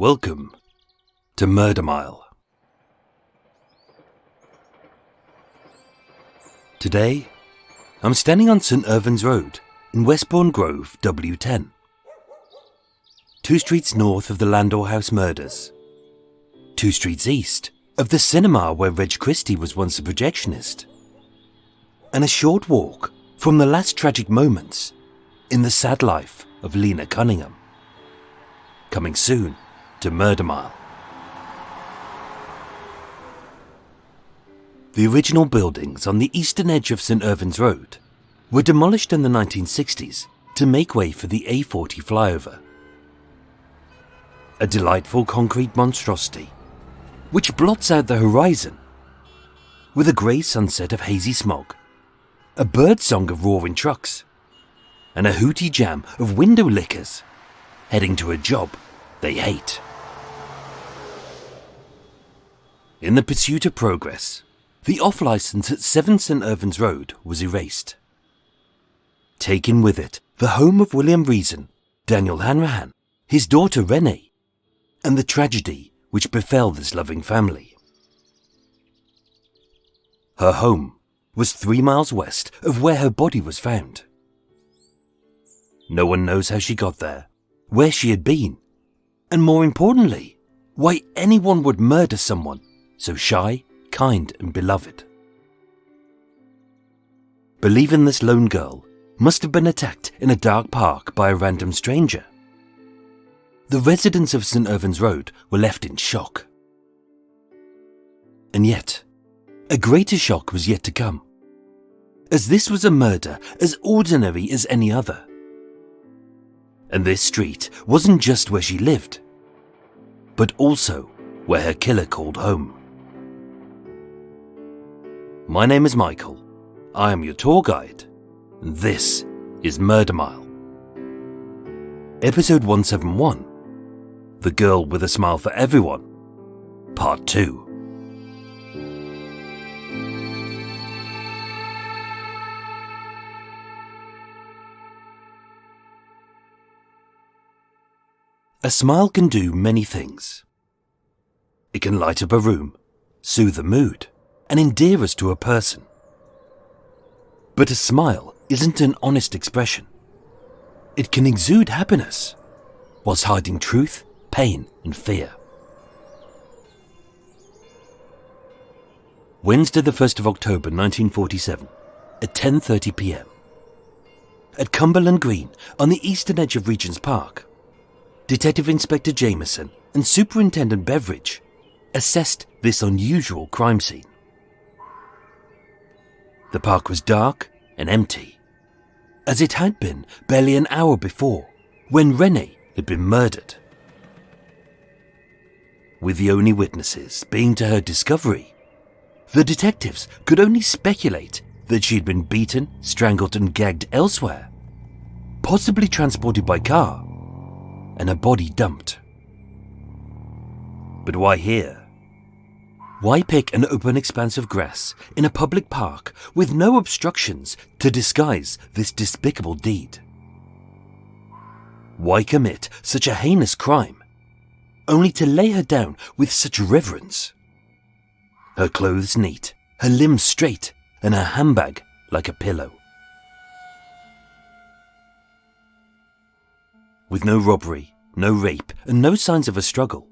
Welcome to Murder Mile. Today, I'm standing on St. Irvan's Road in Westbourne Grove, W10. 2 streets north of the Landor House murders. 2 streets east of the cinema where Reg Christie was once a projectionist. And a short walk from the last tragic moments in the sad life of Lena Cunningham. Coming soon to Murder Mile. The original buildings on the eastern edge of St. Irvan's Road were demolished in the 1960s to make way for the A40 flyover. A delightful concrete monstrosity which blots out the horizon with a grey sunset of hazy smog, a birdsong of roaring trucks, and a hooty jam of window lickers heading to a job they hate. In the pursuit of progress, the off-licence at 7 St. Irvan's Road was erased. Taking with it the home of William Reason, Daniel Hanrahan, his daughter Renee, and the tragedy which befell this loving family. Her home was 3 miles west of where her body was found. No one knows how she got there, where she had been, and more importantly, why anyone would murder someone so shy, kind and beloved. Believing this lone girl must have been attacked in a dark park by a random stranger. The residents of St. Irvan's Road were left in shock. And yet, a greater shock was yet to come, as this was a murder as ordinary as any other. And this street wasn't just where she lived, but also where her killer called home. My name is Michael, I am your tour guide, and this is Murder Mile. Episode 171, The Girl with a Smile for Everyone, Part 2. A smile can do many things. It can light up a room, soothe a mood, and endear us to a person. But a smile isn't an honest expression. It can exude happiness, whilst hiding truth, pain, and fear. Wednesday the 1st of October 1947, at 10:30 p.m. At Cumberland Green, on the eastern edge of Regent's Park, Detective Inspector Jameson and Superintendent Beveridge assessed this unusual crime scene. The park was dark and empty, as it had been barely an hour before, when Rennie had been murdered. With the only witnesses being to her discovery, the detectives could only speculate that she had been beaten, strangled and gagged elsewhere, possibly transported by car, and her body dumped. But why here? Why pick an open expanse of grass in a public park with no obstructions to disguise this despicable deed? Why commit such a heinous crime, only to lay her down with such reverence? Her clothes neat, her limbs straight, and her handbag like a pillow. With no robbery, no rape, and no signs of a struggle,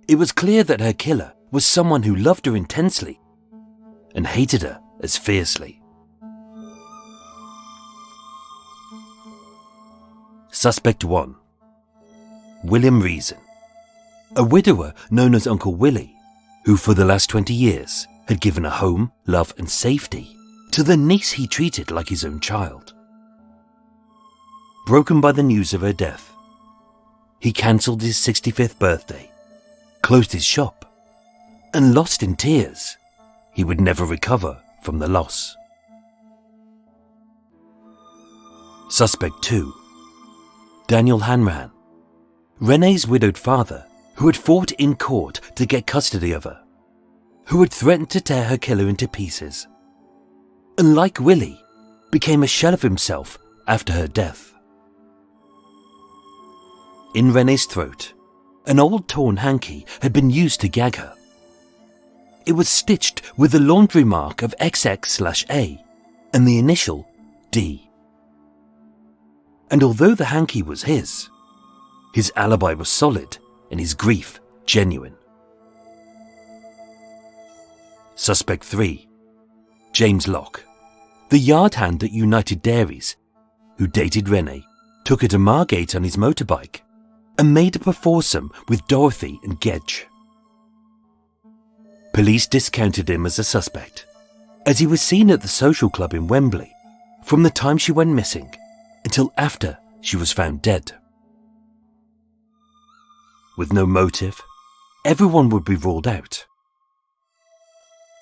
it was clear that her killer was someone who loved her intensely and hated her as fiercely. Suspect 1. William Reason, a widower known as Uncle Willie, who for the last 20 years had given a home, love and safety to the niece he treated like his own child. Broken by the news of her death, he cancelled his 65th birthday, closed his shop, and lost in tears he would never recover from the loss. Suspect 2. Daniel Hanrahan, Renee's widowed father, who had fought in court to get custody of her, who had threatened to tear her killer into pieces, and like Willie, became a shell of himself after her death. In Renee's throat, An old torn hanky had been used to gag her. It was stitched with the laundry mark of XX/A and the initial D. And although the hanky was his alibi was solid and his grief genuine. Suspect 3. James Locke, the yard hand at United Dairies, who dated Renee, took her to Margate on his motorbike and made up a foursome with Dorothy and Gedge. Police discounted him as a suspect, as he was seen at the social club in Wembley from the time she went missing until after she was found dead. With no motive, everyone would be ruled out,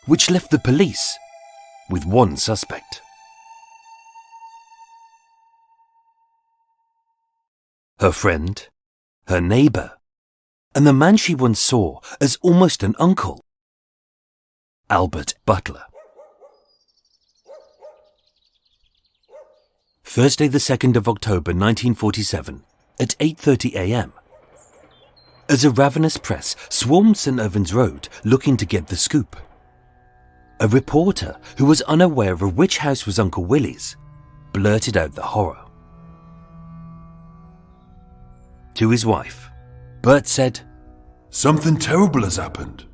which left the police with one suspect. Her friend, her neighbour, and the man she once saw as almost an uncle, Albert Butler. Thursday the 2nd of October 1947 at 8:30 a.m. As a ravenous press swarmed St Irving's Road looking to get the scoop, a reporter who was unaware of which house was Uncle Willie's blurted out the horror. To his wife, Bert said, "Something terrible has happened.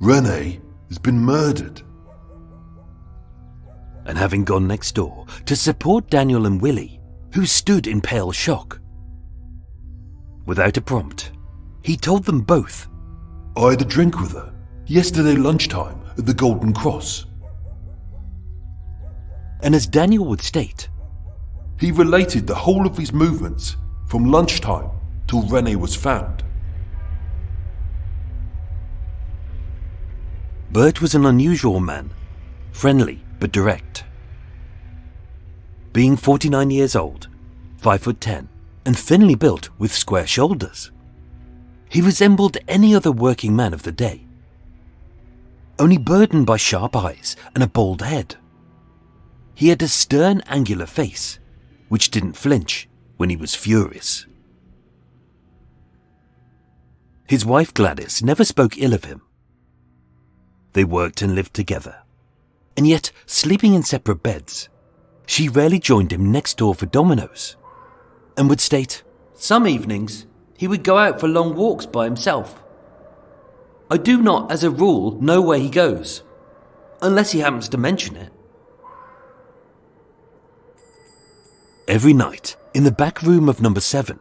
Renee has been murdered." And having gone next door to support Daniel and Willie, who stood in pale shock, without a prompt, he told them both, "I had a drink with her yesterday lunchtime at the Golden Cross." And as Daniel would state, he related the whole of his movements from lunchtime till Renee was found. Bert was an unusual man, friendly but direct. Being 49 years old, 5'10", and thinly built with square shoulders, he resembled any other working man of the day, only burdened by sharp eyes and a bald head. He had a stern, angular face, which didn't flinch when he was furious. His wife Gladys never spoke ill of him. They worked and lived together, and yet, sleeping in separate beds, she rarely joined him next door for dominoes, and would state, "Some evenings he would go out for long walks by himself. I do not, as a rule, know where he goes, unless he happens to mention it." Every night, in the back room of number 7,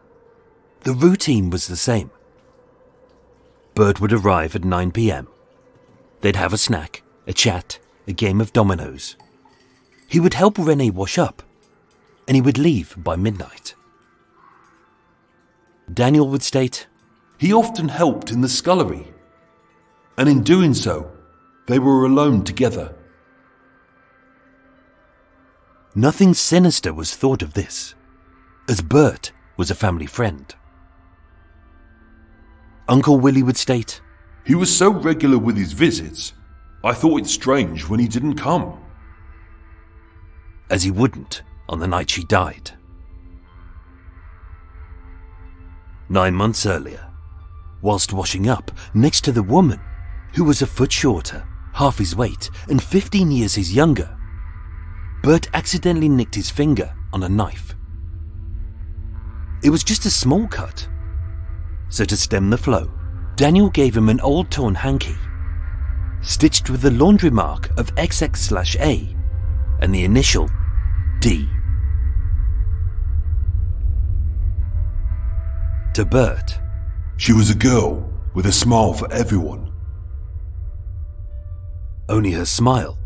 the routine was the same. Bert would arrive at 9 p.m. They'd have a snack, a chat, a game of dominoes. He would help Renee wash up, and he would leave by midnight. Daniel would state, "He often helped in the scullery, and in doing so, they were alone together." Nothing sinister was thought of this, as Bert was a family friend. Uncle Willie would state, "He was so regular with his visits, I thought it strange when he didn't come." As he wouldn't on the night she died. 9 months earlier, whilst washing up next to the woman who was a foot shorter, half his weight, and 15 years his younger, Bert accidentally nicked his finger on a knife. It was just a small cut, so to stem the flow, Daniel gave him an old torn hanky, stitched with the laundry mark of XX/A and the initial D. To Bert, "She was a girl with a smile for everyone." Only her smile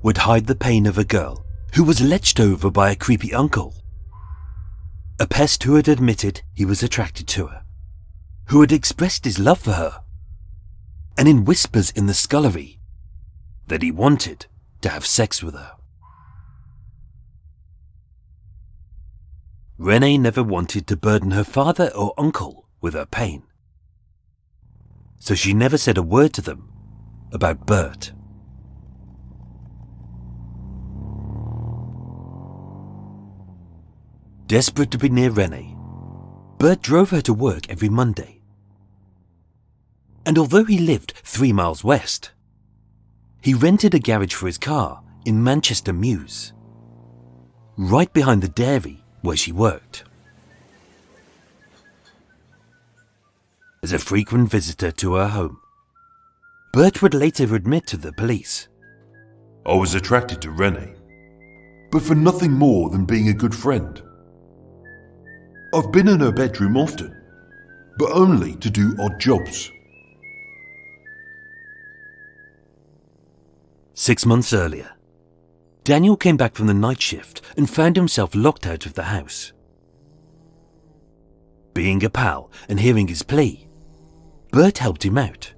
would hide the pain of a girl who was leched over by a creepy uncle, a pest who had admitted he was attracted to her, who had expressed his love for her, and in whispers in the scullery, that he wanted to have sex with her. Renee never wanted to burden her father or uncle with her pain, so she never said a word to them about Bert. Desperate to be near Renee, Bert drove her to work every Monday and although he lived 3 miles west, he rented a garage for his car in Manchester Mews, right behind the dairy where she worked. As a frequent visitor to her home, Bert would later admit to the police, I was attracted to Rennie, but for nothing more than being a good friend. I've been in her bedroom often, but only to do odd jobs. 6 months earlier, Daniel came back from the night shift and found himself locked out of the house. Being a pal and hearing his plea, Bert helped him out.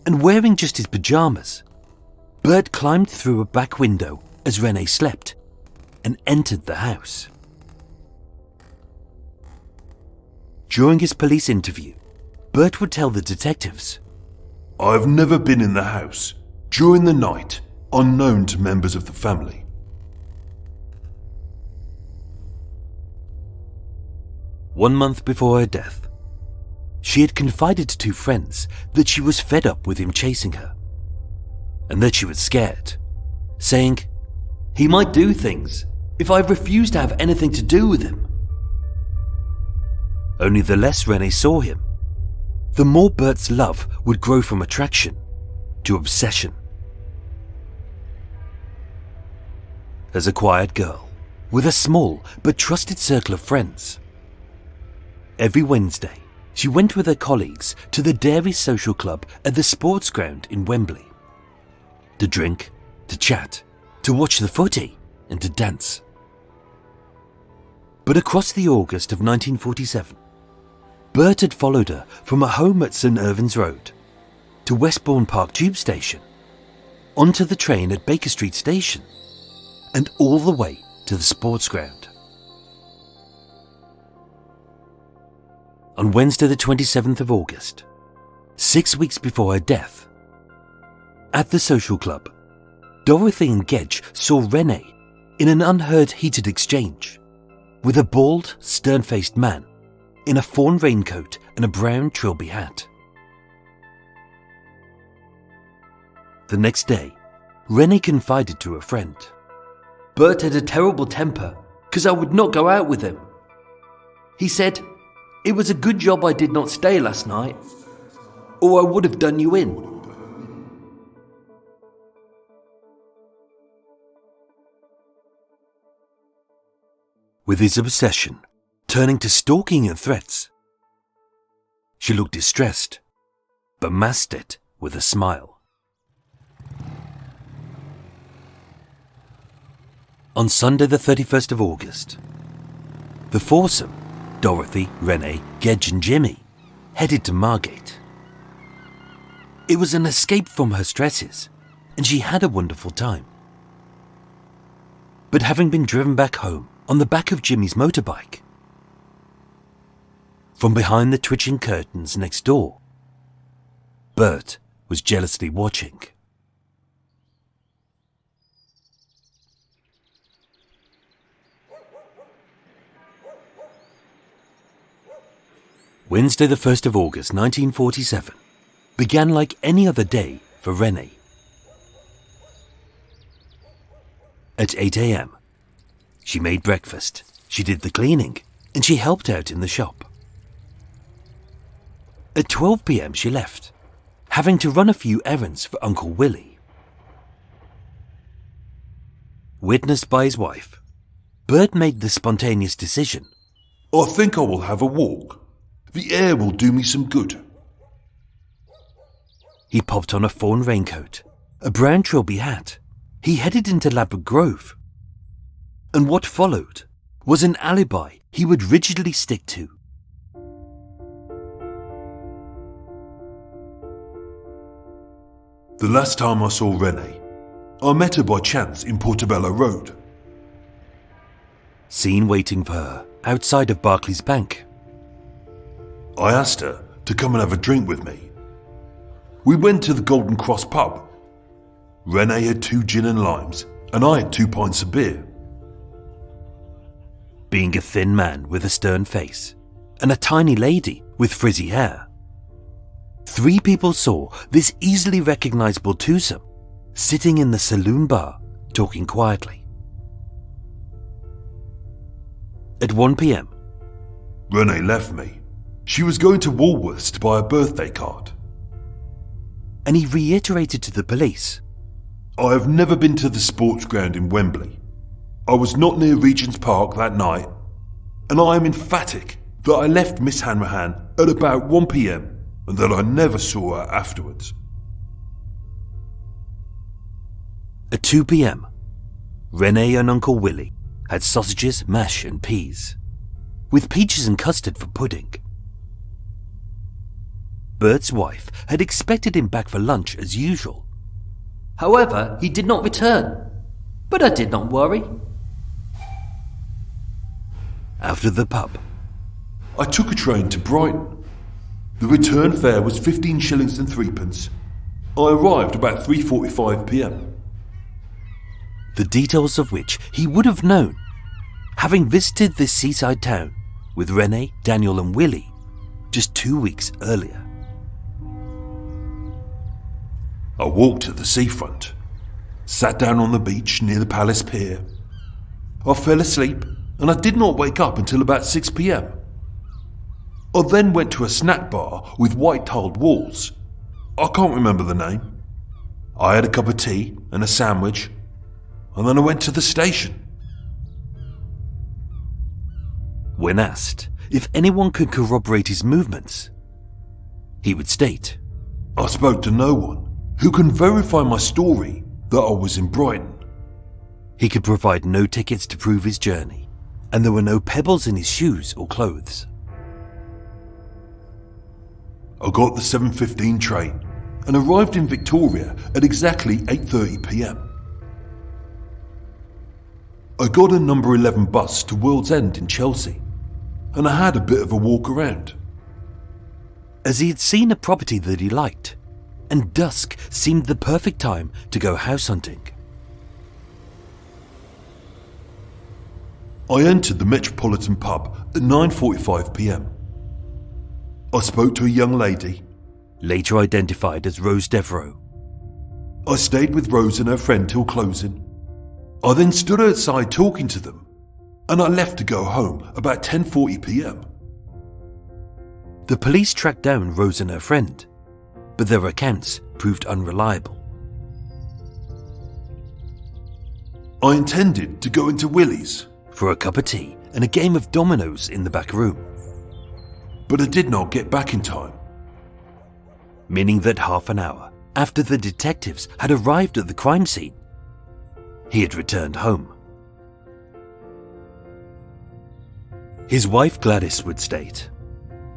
And wearing just his pajamas, Bert climbed through a back window as Renee slept and entered the house. During his police interview, Bert would tell the detectives, I have never been in the house during the night unknown to members of the family. One month before her death, she had confided to 2 friends that she was fed up with him chasing her, and that she was scared, saying, he might do things if I refuse to have anything to do with him. Only the less Renee saw him, the more Bert's love would grow from attraction to obsession. As a quiet girl, with a small but trusted circle of friends, every Wednesday she went with her colleagues to the Dairy Social Club at the sports ground in Wembley. To drink, to chat, to watch the footy, and to dance. But across the August of 1947, Bert had followed her from her home at St Irving's Road to Westbourne Park Tube Station, onto the train at Baker Street Station, and all the way to the sports ground. On Wednesday the 27th of August, 6 weeks before her death, at the social club, Dorothy and Gedge saw Renee in an unheard heated exchange with a bald, stern-faced man in a fawn raincoat and a brown trilby hat. The next day, Rennie confided to a friend, Bert had a terrible temper because I would not go out with him. He said, it was a good job I did not stay last night, or I would have done you in. With his obsession turning to stalking and threats, she looked distressed, but masked it with a smile. On Sunday the 31st of August, the foursome, Dorothy, Renee, Gedge and Jimmy, headed to Margate. It was an escape from her stresses, and she had a wonderful time. But having been driven back home on the back of Jimmy's motorbike, from behind the twitching curtains next door, Bert was jealously watching. Wednesday the 1st of August 1947 began like any other day for Rennie. At 8 a.m, she made breakfast, she did the cleaning, and she helped out in the shop. At 12 p.m. she left, having to run a few errands for Uncle Willie. Witnessed by his wife, Bert made the spontaneous decision, I think I will have a walk. The air will do me some good. He popped on a fawn raincoat, a brown trilby hat. He headed into Ladbroke Grove. And what followed was an alibi he would rigidly stick to. The last time I saw Renee, I met her by chance in Portobello Road. Seen waiting for her outside of Barclays Bank. I asked her to come and have a drink with me. We went to the Golden Cross pub. Renee had 2 gin and limes, and I had 2 pints of beer. Being a thin man with a stern face, and a tiny lady with frizzy hair, 3 people saw this easily recognisable twosome sitting in the saloon bar talking quietly. At 1 p.m, Renee left me. She was going to Woolworths to buy a birthday card. and he reiterated to the police, I have never been to the sports ground in Wembley. I was not near Regent's Park that night, and I am emphatic that I left Miss Hanrahan at about 1 p.m. and that I never saw her afterwards. At 2 p.m, Renee and Uncle Willie had sausages, mash and peas, with peaches and custard for pudding. Bert's wife had expected him back for lunch as usual. However, he did not return, but I did not worry. After the pub, I took a train to Brighton. The return fare was 15 shillings and 3 pence. I arrived about 3:45 p.m. the details of which he would have known, having visited this seaside town with Renee, Daniel and Willie just 2 weeks earlier. I walked to the seafront, sat down on the beach near the Palace Pier. I fell asleep and I did not wake up until about 6 p.m. I then went to a snack bar with white tiled walls. I can't remember the name. I had a cup of tea and a sandwich, and then I went to the station. When asked if anyone could corroborate his movements, he would state, I spoke to no one who can verify my story that I was in Brighton. he could provide no tickets to prove his journey, and there were no pebbles in his shoes or clothes. I got the 7:15 train and arrived in Victoria at exactly 8:30 p.m. I got a number 11 bus to World's End in Chelsea, and I had a bit of a walk around. As he had seen a property that he liked, and dusk seemed the perfect time to go house hunting. I entered the Metropolitan pub at 9:45 p.m. I spoke to a young lady. Later identified as Rose Devereaux. I stayed with Rose and her friend till closing. I then stood outside talking to them, and I left to go home about 10:40 p.m. The police tracked down Rose and her friend, but their accounts proved unreliable. I intended to go into Willie's, For a cup of tea and a game of dominoes in the back room, but I did not get back in time. meaning that half an hour after the detectives had arrived at the crime scene, he had returned home. His wife Gladys would state,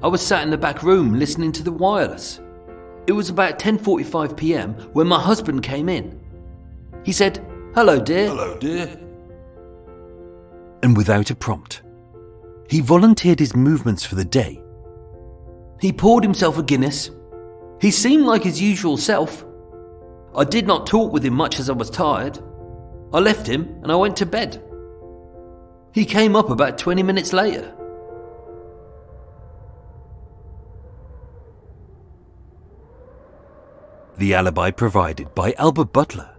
I was sat in the back room listening to the wireless. It was about 10:45 p.m. when my husband came in. He said, "Hello, dear." Hello, dear. and without a prompt, he volunteered his movements for the day. He poured himself a Guinness. He seemed like his usual self. I did not talk with him much as I was tired. I left him and I went to bed. He came up about 20 minutes later. The alibi provided by Albert Butler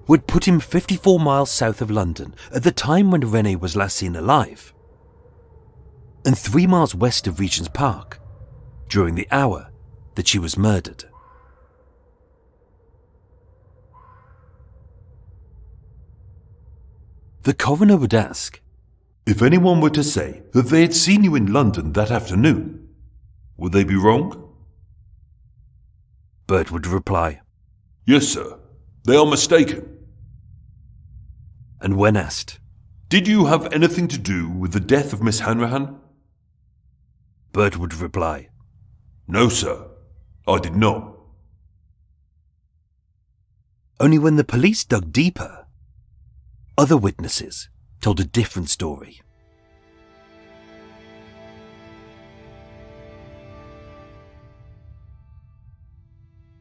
would put him 54 miles south of London at the time when Renee was last seen alive, and 3 miles west of Regent's Park during the hour that she was murdered. The coroner would ask, If anyone were to say that they had seen you in London that afternoon, would they be wrong? Bert would reply, Yes, sir. They are mistaken. and when asked, Did you have anything to do with the death of Miss Hanrahan? Bert would reply, No, sir. I did not. only when the police dug deeper, other witnesses told a different story.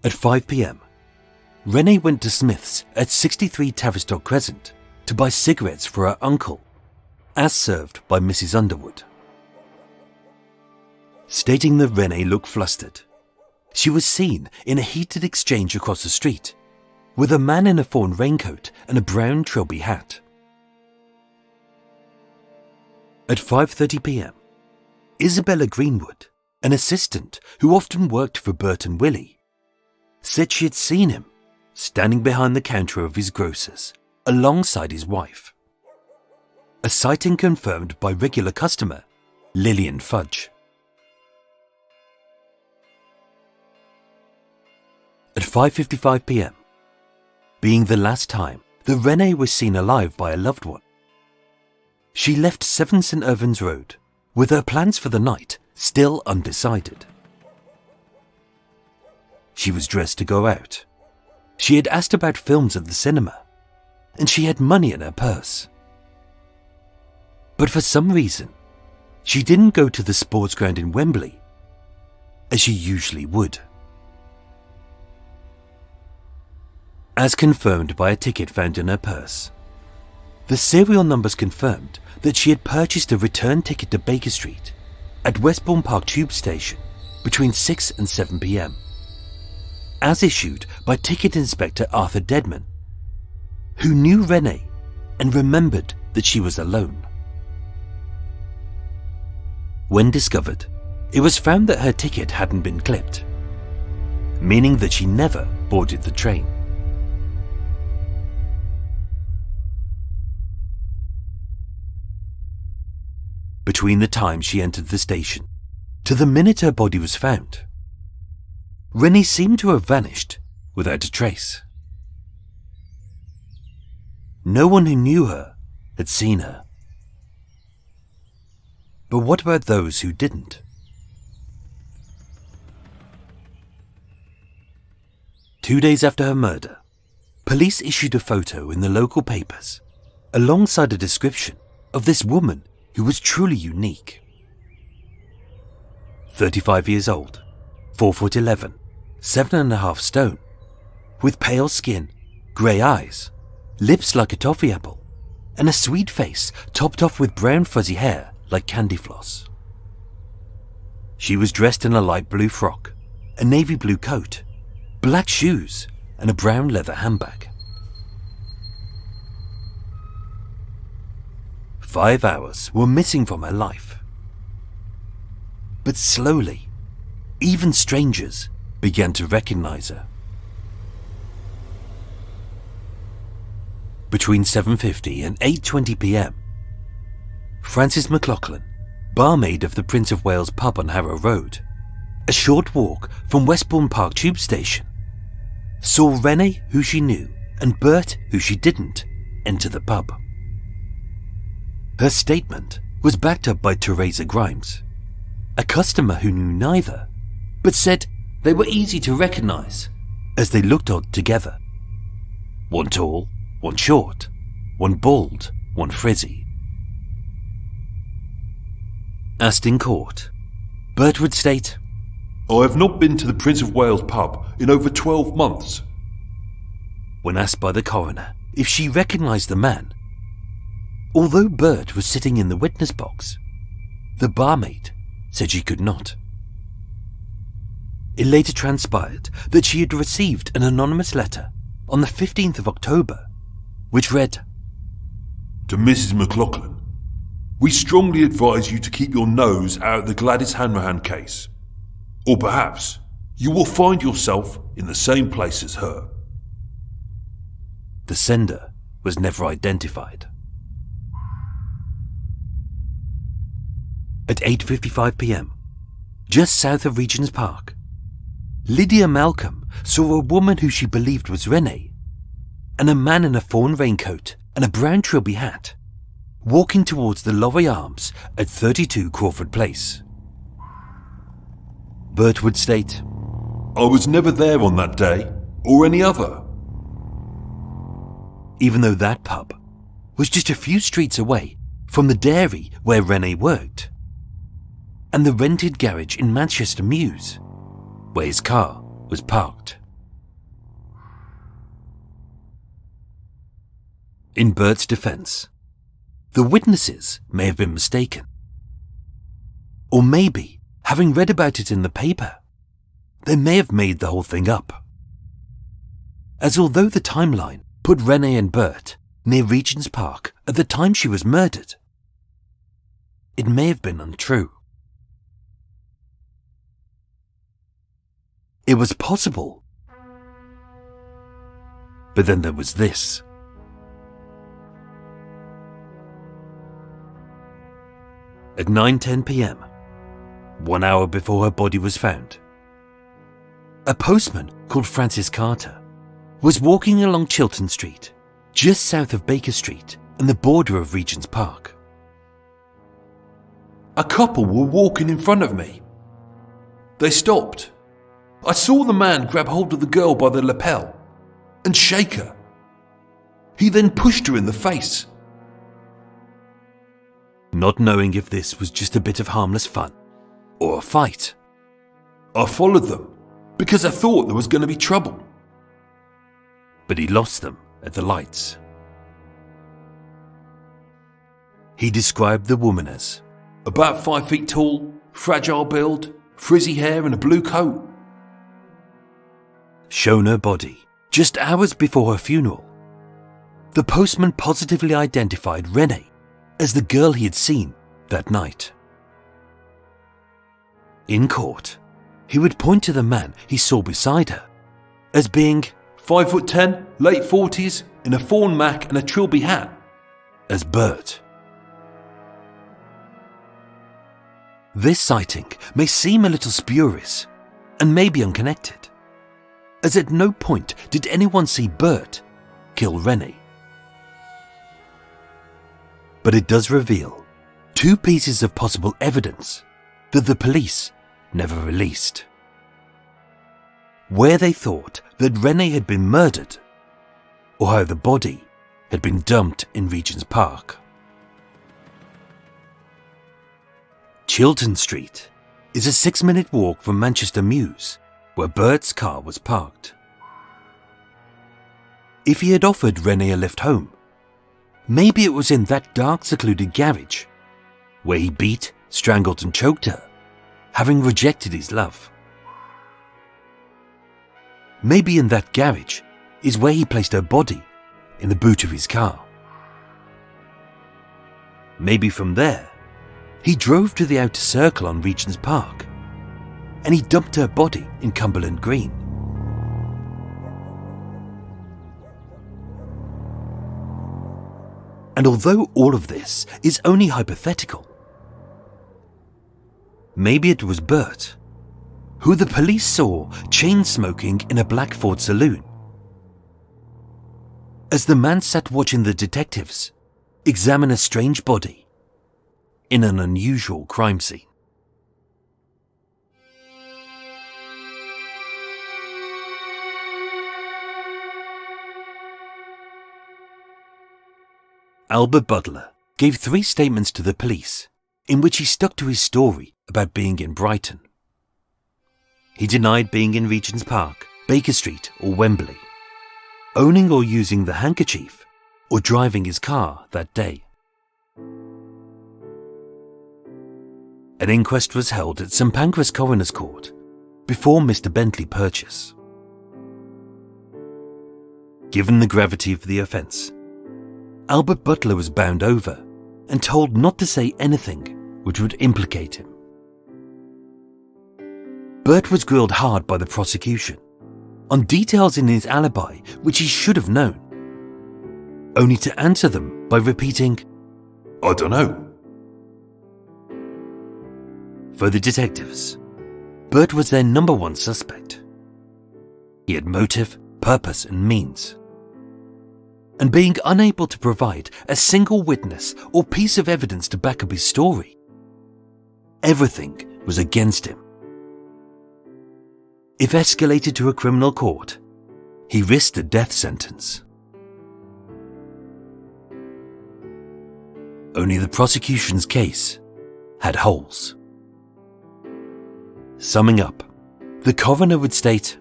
At 5 p.m, Renee went to Smith's at 63 Tavistock Crescent to buy cigarettes for her uncle, as served by Mrs. Underwood. Stating that Renee looked flustered, she was seen in a heated exchange across the street with a man in a fawn raincoat and a brown trilby hat. At 5:30 p.m, Isabella Greenwood, an assistant who often worked for Bert and Willie, said she had seen him standing behind the counter of his grocer's alongside his wife. A sighting confirmed by regular customer Lillian Fudge. At 5:55 p.m, being the last time that Renee was seen alive by a loved one, she left 7 St. Irvins Road with her plans for the night still undecided. She was dressed to go out. She had asked about films at the cinema, and she had money in her purse. But for some reason, she didn't go to the sports ground in Wembley, as she usually would. As confirmed by a ticket found in her purse, the serial numbers confirmed that she had purchased a return ticket to Baker Street at Westbourne Park Tube Station between 6 and 7 p.m, as issued by Ticket Inspector Arthur Dedman, who knew Renee and remembered that she was alone. When discovered, it was found that her ticket hadn't been clipped, meaning that she never boarded the train. Between the time she entered the station to the minute her body was found, Rennie seemed to have vanished without a trace. No one who knew her had seen her. But what about those who didn't? Two days after her murder, police issued a photo in the local papers alongside a description of this woman who was truly unique. 35 years old, 4'11", 7.5 stone, with pale skin, grey eyes, lips like a toffee apple, and a sweet face topped off with brown fuzzy hair like candy floss. She was dressed in a light blue frock, a navy blue coat, black shoes, and a brown leather handbag. 5 hours were missing from her life. But slowly, even strangers began to recognize her. Between 7:50 and 8:20 p.m, Frances McLaughlin, barmaid of the Prince of Wales pub on Harrow Road, a short walk from Westbourne Park Tube Station, saw Rennie, who she knew, and Bert, who she didn't, enter the pub. Her statement was backed up by Teresa Grimes, a customer who knew neither, but said they were easy to recognize as they looked odd together. One tall, one short, one bald, one frizzy. Asked in court, Bert would state, I have not been to the Prince of Wales pub in over 12 months. When asked by the coroner if she recognised the man, although Bert was sitting in the witness box, the barmaid said she could not. It later transpired that she had received an anonymous letter on the 15th of October, which read, To Mrs. McLaughlin, we strongly advise you to keep your nose out of the Gladys Hanrahan case, or perhaps you will find yourself in the same place as her. The sender was never identified. At 8:55 p.m, just south of Regent's Park, Lydia Malcolm saw a woman who she believed was Renee, and a man in a fawn raincoat and a brown trilby hat, walking towards the Lorry Arms at 32 Crawford Place. Bert would state, I was never there on that day, or any other. Even though that pub was just a few streets away from the dairy where Rennie worked, and the rented garage in Manchester Mews, where his car was parked. In Bert's defense, the witnesses may have been mistaken. Or maybe, having read about it in the paper, they may have made the whole thing up. As although the timeline put Renee and Bert near Regent's Park at the time she was murdered, it may have been untrue. It was possible. But then there was this. At 9:10 p.m, 1 hour before her body was found, a postman called Francis Carter was walking along Chiltern Street, just south of Baker Street and the border of Regent's Park. A couple were walking in front of me. They stopped. I saw the man grab hold of the girl by the lapel and shake her. He then pushed her in the face. Not knowing if this was just a bit of harmless fun or a fight, I followed them because I thought there was going to be trouble. but he lost them at the lights. He described the woman as About 5 feet tall, fragile build, frizzy hair and a blue coat. shown her body just hours before her funeral. The postman positively identified Renee as the girl he had seen that night. In court, he would point to the man he saw beside her as being 5'10", late 40s, in a fawn mac and a trilby hat. as Bert. This sighting may seem a little spurious and maybe unconnected, as at no point did anyone see Bert kill Rennie. But it does reveal two pieces of possible evidence that the police never released. Where they thought that Rennie had been murdered, or how the body had been dumped in Regent's Park. Chiltern Street is a 6-minute walk from Manchester Mews, where Bert's car was parked. If he had offered Renee a lift home, maybe it was in that dark, secluded garage where he beat, strangled and choked her, having rejected his love. Maybe in that garage is where he placed her body in the boot of his car. Maybe from there, he drove to the outer circle on Regent's Park and he dumped her body in Cumberland Green. And although all of this is only hypothetical, maybe it was Bert, who the police saw chain smoking in a Blackford saloon, as the man sat watching the detectives examine a strange body in an unusual crime scene. Albert Butler gave 3 statements to the police in which he stuck to his story about being in Brighton. He denied being in Regent's Park, Baker Street or Wembley, owning or using the handkerchief or driving his car that day. An inquest was held at St Pancras Coroner's Court before Mr Bentley Purchase. Given the gravity of the offence, Albert Butler was bound over and told not to say anything which would implicate him. Bert was grilled hard by the prosecution on details in his alibi which he should have known, only to answer them by repeating, I don't know. For the detectives, Bert was their number 1 suspect. He had motive, purpose and means. And being unable to provide a single witness or piece of evidence to back up his story, everything was against him. If escalated to a criminal court, he risked a death sentence. Only the prosecution's case had holes. Summing up, the coroner would state,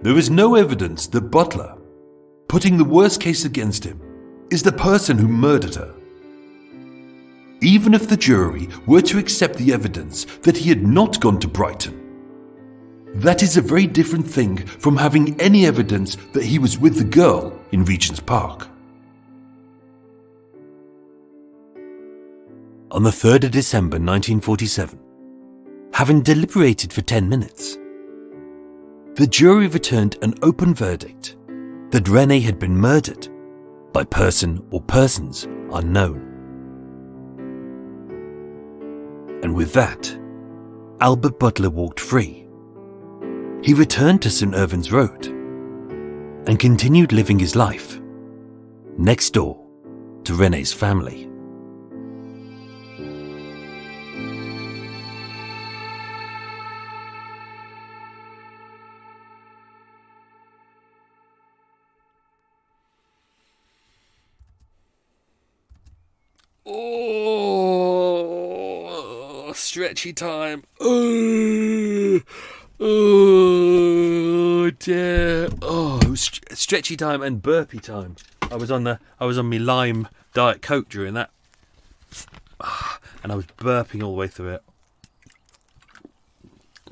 There is no evidence that Butler, putting the worst case against him, is the person who murdered her. Even if the jury were to accept the evidence that he had not gone to Brighton, That is a very different thing from having any evidence that he was with the girl in Regent's Park. On the 3rd of December 1947, having deliberated for 10 minutes, the jury returned an open verdict that Rennie had been murdered by person or persons unknown. And with that, Albert Butler walked free. He returned to St. Irving's Road and continued living his life next door to Renee's family. Oh, stretchy time. Oh dear. Oh, it was stretchy time and burpy time. I was on my lime Diet Coke during that, and I was burping all the way through it.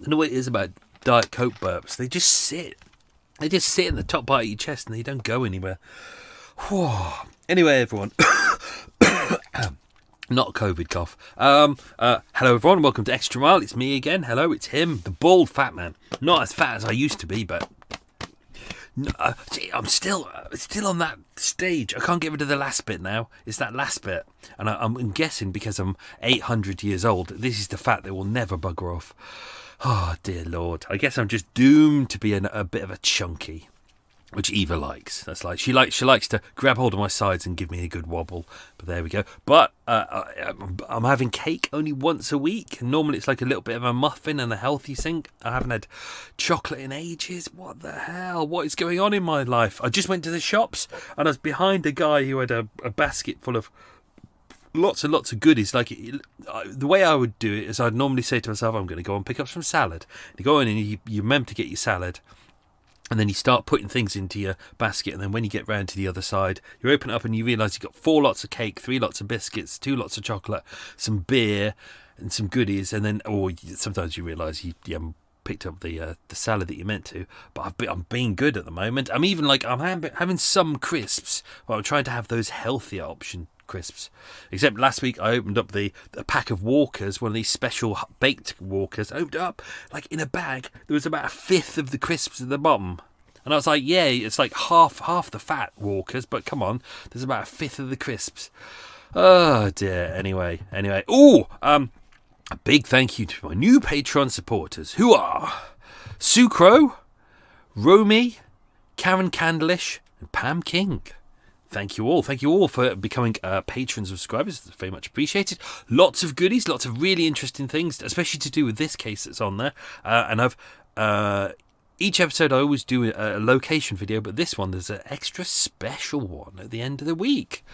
I know what it is about Diet Coke burps. They just sit. They just sit in the top part of your chest and they don't go anywhere. Whew. Anyway, everyone. Not a COVID cough. Hello, everyone. Welcome to Extra Mile. It's me again. Hello, it's him, the bald fat man. Not as fat as I used to be, but I'm still on that stage. I can't get rid of the last bit now. It's that last bit, and I'm guessing because I'm 800 years old, this is the fat that will never bugger off. Oh dear Lord. I guess I'm just doomed to be a bit of a chunky. Which Eva likes. That's like she likes to grab hold of my sides and give me a good wobble. But there we go. But I'm having cake only once a week. Normally it's like a little bit of a muffin and a healthy thing. I haven't had chocolate in ages. What the hell? What is going on in my life? I just went to the shops and I was behind a guy who had a basket full of lots and lots of goodies. Like the way I would do it is I'd normally say to myself, I'm going to go and pick up some salad. You go in and you remember to get your salad. And then you start putting things into your basket, and then when you get round to the other side, you open it up and you realise you've got 4 lots of cake, 3 lots of biscuits, 2 lots of chocolate, some beer, and some goodies. And then, sometimes you realise you haven't picked up the salad that you meant to. But I'm being good at the moment. I'm even I'm having some crisps, but I'm trying to have those healthier option crisps. Except last week I opened up the pack of Walkers, one of these special baked Walkers. I opened it up, like in a bag, there was about a fifth of the crisps at the bottom. And I was like, yeah, it's like half the fat Walkers, but come on, there's about a fifth of the crisps. Oh dear. Anyway. A big thank you to my new Patreon supporters, who are Sucro, Romy, Karen Candlish, and Pam King. Thank you all for becoming patron subscribers. It's very much appreciated. Lots of goodies, lots of really interesting things, especially to do with this case that's on there. And I've each episode I always do a location video, but this one there's an extra special one at the end of the week,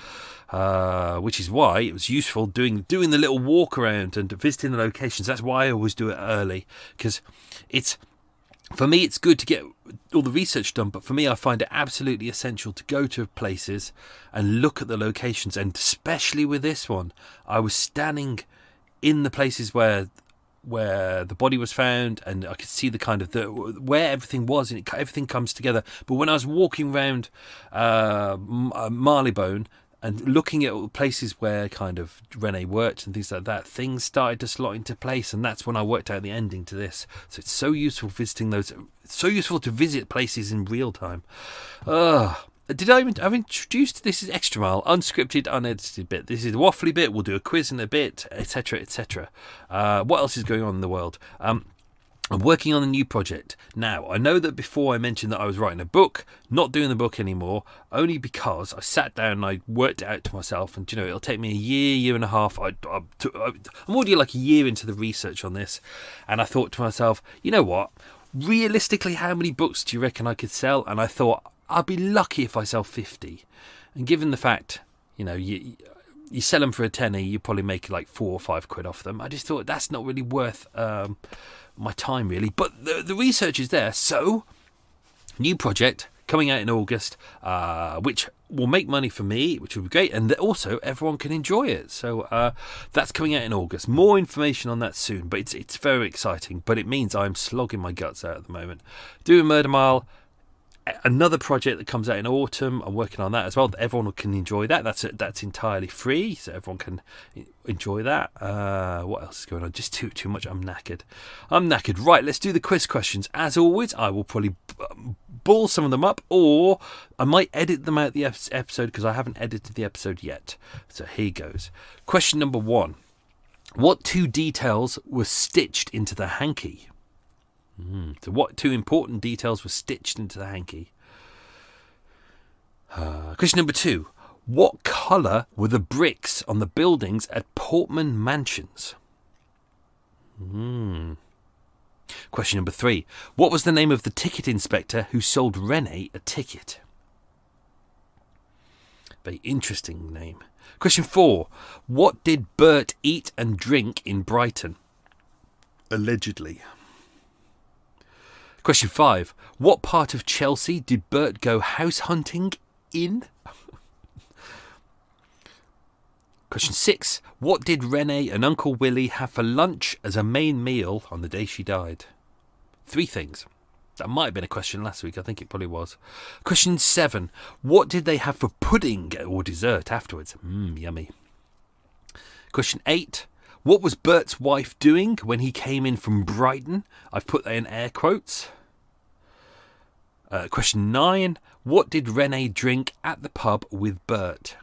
which is why it was useful doing the little walk around and visiting the locations. That's why I always do it early, because for me, it's good to get all the research done, but for me, I find it absolutely essential to go to places and look at the locations. And especially with this one, I was standing in the places where the body was found, and I could see the kind of where everything was, and everything comes together. But when I was walking around Marleybone and looking at all the places where kind of Renee worked and things like that, things started to slot into place, and that's when I worked out the ending to this. So it's so useful visiting those. It's so useful to visit places in real time. I've introduced, this is Extra Mile, unscripted, unedited bit. This is the waffly bit. We'll do a quiz in a bit, etc., etc. What else is going on in the world? I'm working on a new project. Now, I know that before I mentioned that I was writing a book, not doing the book anymore, only because I sat down and I worked it out to myself, and it'll take me a year and a half. I'm already like a year into the research on this, and I thought to myself, you know what? Realistically, how many books do you reckon I could sell? And I thought, I'd be lucky if I sell 50. And given the fact, you sell them for a tenner, you probably make like 4 or 5 quid off them. I just thought that's not really worth my time, really. But the research is there. So, new project coming out in August, which will make money for me, which will be great, and also everyone can enjoy it. So that's coming out in August. More information on that soon, but it's very exciting. But it means I'm slogging my guts out at the moment. Doing Murder Mile. Another project that comes out in autumn. I'm working on that as well. Everyone can enjoy that. That's entirely free, so everyone can enjoy that. What else is going on? Just too much. I'm knackered. Right, let's do the quiz questions. As always, I will probably ball some of them up, or I might edit them out the episode because I haven't edited the episode yet. So here goes. Question number 1. What 2 details were stitched into the hanky? So what 2 important details were stitched into the hanky? Question number 2. What colour were the bricks on the buildings at Portman Mansions? Question number 3. What was the name of the ticket inspector who sold Renee a ticket? Very interesting name. Question 4. What did Bert eat and drink in Brighton? Allegedly. Question 5. What part of Chelsea did Bert go house hunting in? Question 6. What did Renee and Uncle Willie have for lunch as a main meal on the day she died? 3 things. That might have been a question last week. I think it probably was. Question 7. What did they have for pudding or dessert afterwards? Yummy. Question 8. What was Bert's wife doing when he came in from Brighton? I've put that in air quotes. Question 9. What did Renee drink at the pub with Bert?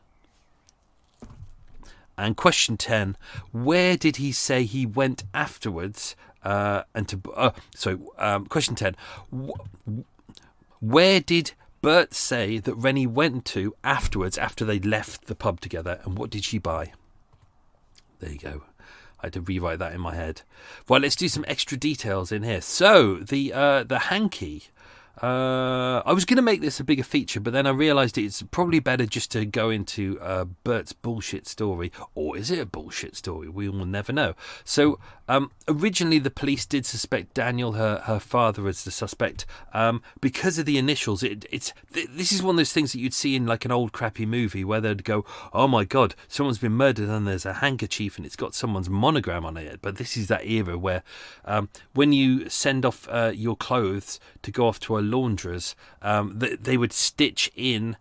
And question 10. Where did he say he went afterwards? Question 10. Where did Bert say that Rennie went to afterwards after they left the pub together? And what did she buy? There you go. I had to rewrite that in my head. Well, let's do some extra details in here. So, the hanky. I was going to make this a bigger feature, but then I realised it's probably better just to go into Bert's bullshit story. Or is it a bullshit story? We will never know. So, originally the police did suspect Daniel, her father, as the suspect because of the initials. This is one of those things that you'd see in like an old crappy movie where they'd go, oh my God, someone's been murdered and there's a handkerchief and it's got someone's monogram on it. But this is that era where when you send off your clothes to go off to a laundress, they would stitch in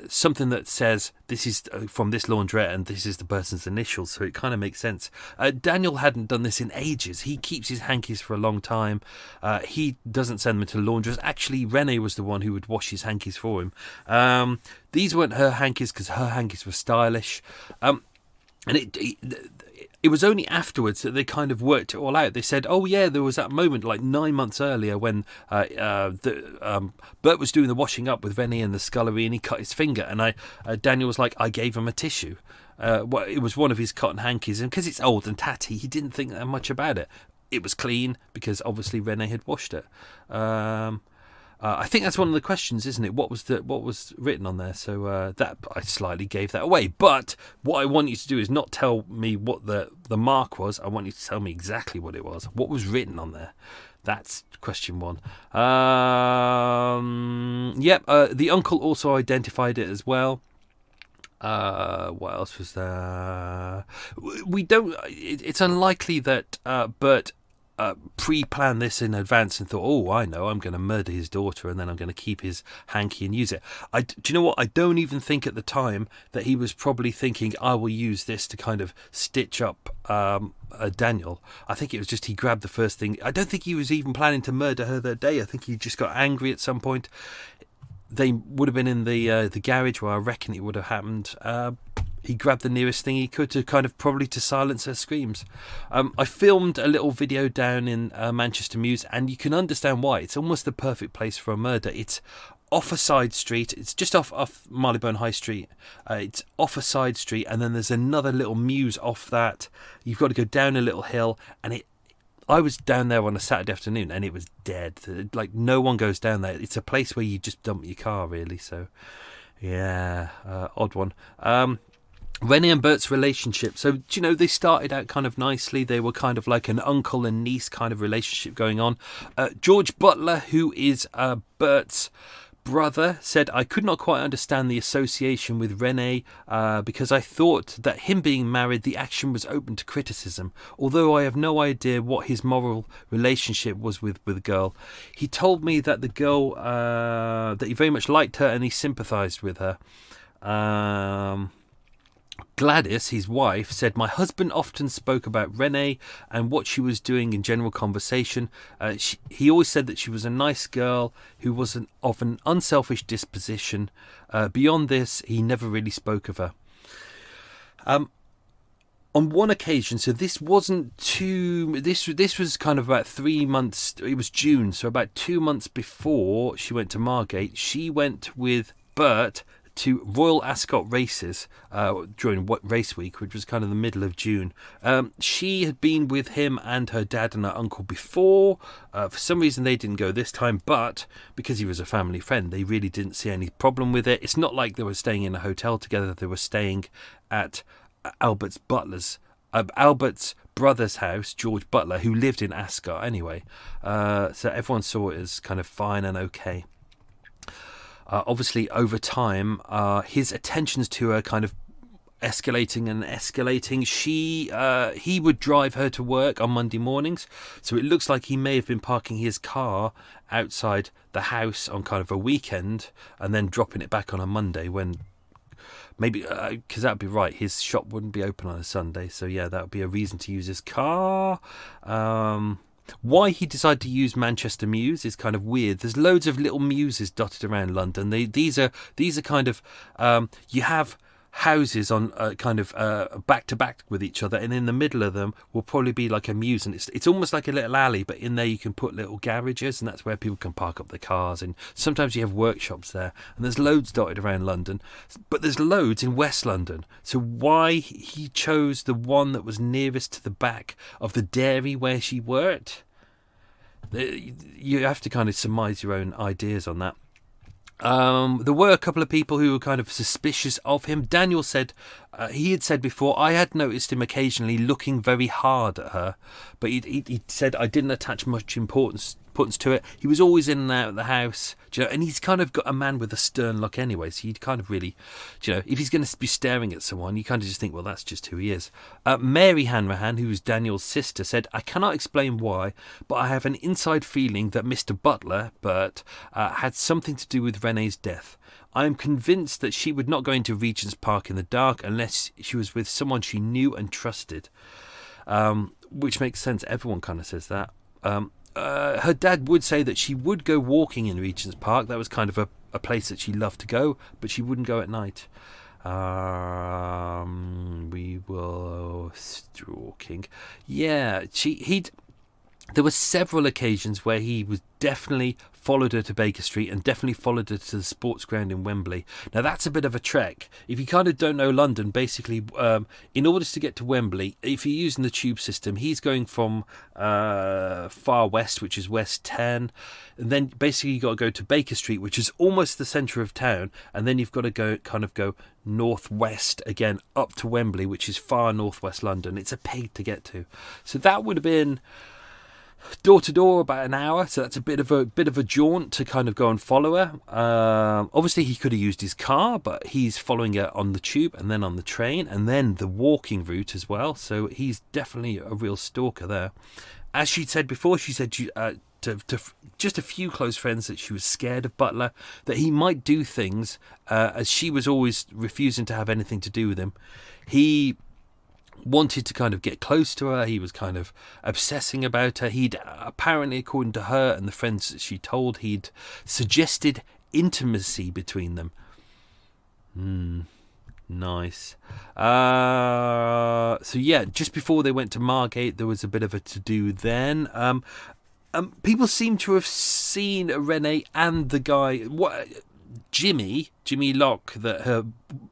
something that says this is from this laundrette and this is the person's initials, so it kind of makes sense. Daniel hadn't done this in ages. He keeps his hankies for a long time. He doesn't send them to laundress. Actually, Renee was the one who would wash his hankies for him. These weren't her hankies because her hankies were stylish. And it was only afterwards that they kind of worked it all out. They said, oh yeah, there was that moment like 9 months earlier when Bert was doing the washing up with Rennie in the scullery and he cut his finger, and Daniel was like, I gave him a tissue. It was one of his cotton hankies, and because it's old and tatty, he didn't think that much about it. It was clean because obviously Renee had washed it. I think that's one of the questions, isn't it? What was written on there? So that I slightly gave that away. But what I want you to do is not tell me what the mark was. I want you to tell me exactly what it was. What was written on there? That's question 1. The uncle also identified it as well. What else was there? We don't. It's unlikely that Bert pre-planned this in advance and thought, oh, I know, I'm going to murder his daughter and then I'm going to keep his hanky and use it. Do you know what? I don't even think at the time that he was probably thinking, I will use this to kind of stitch up Daniel. I think it was just he grabbed the first thing. I don't think he was even planning to murder her that day. I think he just got angry at some point. They would have been in the garage where I reckon it would have happened. He grabbed the nearest thing he could to kind of probably to silence her screams. I filmed a little video down in Manchester Mews, and you can understand why. It's almost the perfect place for a murder. It's off a side street. It's just off Marylebone High Street. It's off a side street, and then there's another little mews off that. You've got to go down a little hill, and I was down there on a Saturday afternoon, and it was dead. Like, no one goes down there. It's a place where you just dump your car, really. So, yeah, odd one. Rennie and Bert's relationship. So, you know, they started out kind of nicely. They were kind of like an uncle and niece kind of relationship going on. George Butler, who is Bert's brother said, I could not quite understand the association with Renee because I thought that him being married, the action was open to criticism, although I have no idea what his moral relationship was with the girl. He told me that the girl, that he very much liked her and he sympathised with her. Gladys, his wife, said, my husband often spoke about Renee and what she was doing in general conversation. He always said that she was a nice girl who was of an unselfish disposition. Beyond this, he never really spoke of her. On one occasion, so this wasn't too... This was kind of about 3 months... It was June, so about 2 months before she went to Margate, she went with Bert to Royal Ascot races during race week, which was kind of the middle of June. She had been with him and her dad and her uncle before. For some reason they didn't go this time, but because he was a family friend, they really didn't see any problem with it. It's not like they were staying in a hotel together. They were staying at Albert's brother's house, George Butler, who lived in Ascot anyway. So everyone saw it as kind of fine and okay. Obviously, over time, his attentions to her kind of escalating. He would drive her to work on Monday mornings, so it looks like he may have been parking his car outside the house on kind of a weekend and then dropping it back on a Monday when maybe, because that would be right, his shop wouldn't be open on a Sunday, so yeah, that would be a reason to use his car. Why he decided to use Manchester Mews is kind of weird. There's loads of little mewses dotted around London. These are kind of you have houses on kind of back to back with each other, and in the middle of them will probably be like a mews, and it's almost like a little alley, but in there you can put little garages, and that's where people can park up their cars, and sometimes you have workshops there, and there's loads dotted around London, but there's loads in West London. So why he chose the one that was nearest to the back of the dairy where she worked, you have to kind of surmise your own ideas on that. There were a couple of people who were kind of suspicious of him. Daniel said, he had said before, I had noticed him occasionally looking very hard at her, but he said I didn't attach much importance to it. He was always in and out of the house, and he's kind of got a man with a stern look anyway, so you'd kind of really, if he's going to be staring at someone, you kind of just think, well, that's just who he is. Mary Hanrahan, who was Daniel's sister, said, I cannot explain why, but I have an inside feeling that Mr. Butler, Bert, had something to do with Renee's death. I am convinced that she would not go into Regent's Park in the dark unless she was with someone she knew and trusted. Which makes sense. Everyone kind of says that. Her dad would say that she would go walking in Regent's Park. That was kind of a place that she loved to go, but she wouldn't go at night. We were stalking. Yeah, there were several occasions where he was definitely followed her to Baker Street and definitely followed her to the sports ground in Wembley. Now, that's a bit of a trek. If you kind of don't know London, basically, in order to get to Wembley, if you're using the tube system, he's going from far west, which is West 10, and then basically you've got to go to Baker Street, which is almost the centre of town, and then you've got to go northwest again up to Wembley, which is far northwest London. It's a pig to get to. So that would have been door to door about an hour, so that's a bit of a jaunt to kind of go and follow her. Obviously he could have used his car, but he's following her on the tube and then on the train and then the walking route as well, so he's definitely a real stalker there. As she said before, she said to just a few close friends that she was scared of Butler, that he might do things, as she was always refusing to have anything to do with him. He wanted to kind of get close to her. He was kind of obsessing about her. He'd apparently, according to her and the friends that she told, he'd suggested intimacy between them. Nice. So yeah, just before they went to Margate, there was a bit of a to-do then. People seem to have seen Renee and the guy, Jimmy Locke, that her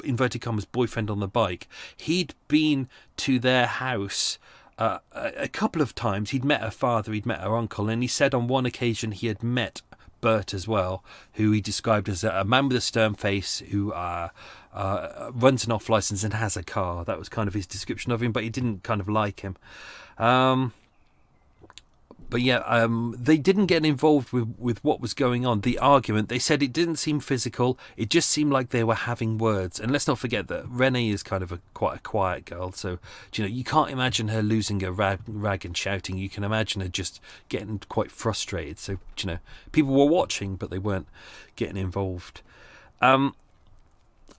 inverted commas boyfriend on the bike, he'd been to their house a couple of times. He'd met her father, he'd met her uncle, and he said on one occasion he had met Bert as well, who he described as a man with a stern face who runs an off licence and has a car. That was kind of his description of him, but he didn't kind of like him. But yeah, they didn't get involved with what was going on, the argument. They said it didn't seem physical. It just seemed like they were having words. And let's not forget that Renee is kind of quite a quiet girl. So, you can't imagine her losing a rag and shouting. You can imagine her just getting quite frustrated. So, people were watching, but they weren't getting involved.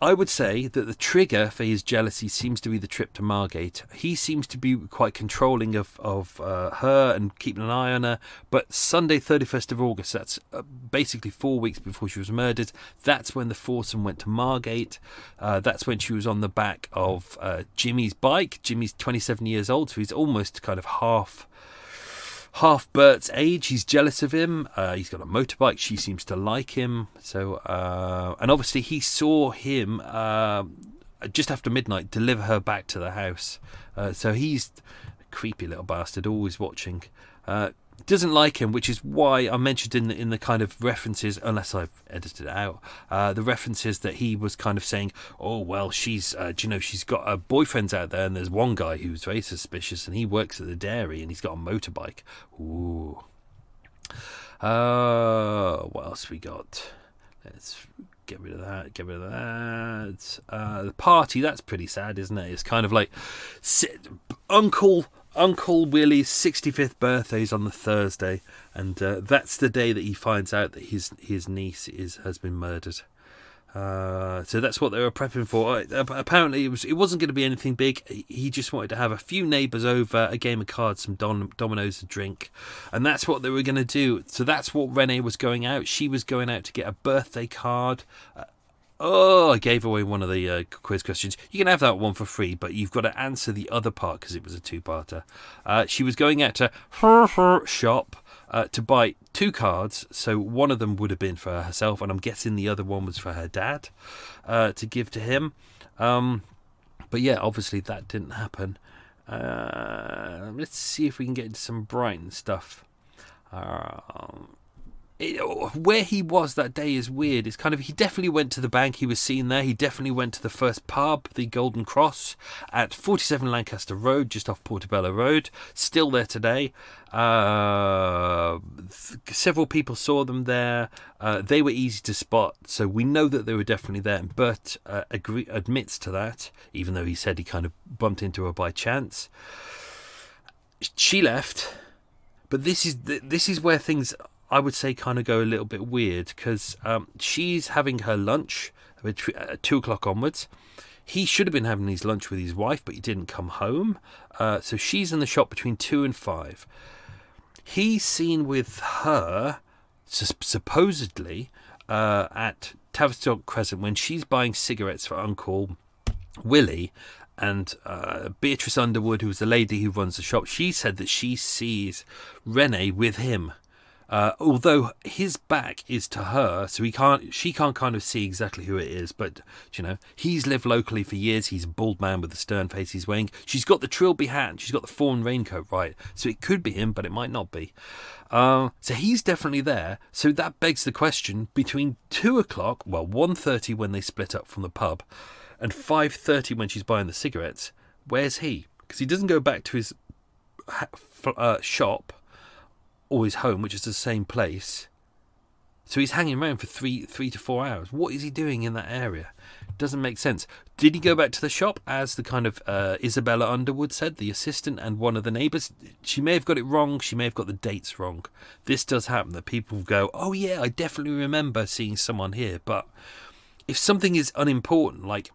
I would say that the trigger for his jealousy seems to be the trip to Margate. He seems to be quite controlling of her and keeping an eye on her. But Sunday, 31st of August, that's basically 4 weeks before she was murdered, that's when the foursome went to Margate. That's when she was on the back of Jimmy's bike. Jimmy's 27 years old, so he's almost kind of half Bert's age. He's jealous of him. He's got a motorbike. She seems to like him. So, and obviously he saw him just after midnight deliver her back to the house. So he's a creepy little bastard, always watching. Doesn't like him, which is why I mentioned in the kind of references, unless I've edited it out, the references that he was kind of saying, oh, well, she's she's got boyfriends out there, and there's one guy who's very suspicious, and he works at the dairy, and he's got a motorbike. Ooh. What else we got? Let's get rid of that. The party, that's pretty sad, isn't it? It's kind of like Uncle Willie's 65th birthday is on the Thursday, and that's the day that he finds out that his niece has been murdered. So that's what they were prepping for. Apparently, it wasn't going to be anything big. He just wanted to have a few neighbours over, a game of cards, some dominoes, a drink, and that's what they were going to do. So that's what Renee was going out. She was going out to get a birthday card. I gave away one of the quiz questions. You can have that one for free, but you've got to answer the other part because it was a two-parter. She was going out to her shop to buy 2 cards. So one of them would have been for herself, and I'm guessing the other one was for her dad to give to him. But yeah, obviously that didn't happen. Let's see if we can get into some Brighton stuff. Where he was that day is weird. It's kind of, he definitely went to the bank. He was seen there. He definitely went to the first pub, the Golden Cross, at 47 Lancaster Road, just off Portobello Road. Still there today. Several people saw them there. They were easy to spot, so we know that they were definitely there. And Bert admits to that, even though he said he kind of bumped into her by chance. She left, but this is where things, I would say, kind of go a little bit weird, because she's having her lunch at 2 o'clock onwards. He should have been having his lunch with his wife, but he didn't come home. So she's in the shop between 2 and 5. He's seen with her, supposedly, at Tavistock Crescent when she's buying cigarettes for Uncle Willie. And Beatrice Underwood, who's the lady who runs the shop, she said that she sees Renee with him. Although his back is to her, so she can't kind of see exactly who it is, but he's lived locally for years. He's a bald man with a stern face he's wearing. She's got the Trilby hat and she's got the fawn raincoat, right? So it could be him, but it might not be. So he's definitely there. So that begs the question, between 2 o'clock, 1:30 when they split up from the pub, and 5:30 when she's buying the cigarettes, where's he? Because he doesn't go back to his shop or his home, which is the same place. So he's hanging around for three to 4 hours. What is he doing in that area? Doesn't make sense. Did he go back to the shop, as the kind of Isabella Underwood said, the assistant and one of the neighbours? She may have got it wrong. She may have got the dates wrong. This does happen, that people go, oh yeah, I definitely remember seeing someone here. But if something is unimportant, like,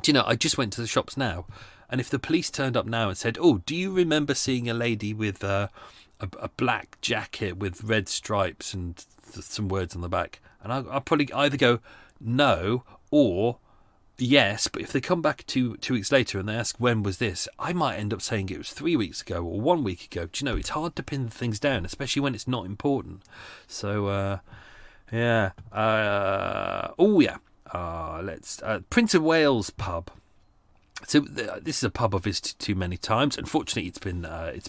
I just went to the shops now, and if the police turned up now and said, oh, do you remember seeing a lady with a black jacket with red stripes and some words on the back? And I'll probably either go no or yes, but if they come back 2 weeks later and they ask when was this, I might end up saying it was 3 weeks ago or 1 week ago. It's hard to pin things down, especially when it's not important. So yeah. Let's Prince of Wales pub. So this is a pub I've visited too many times. Unfortunately, it's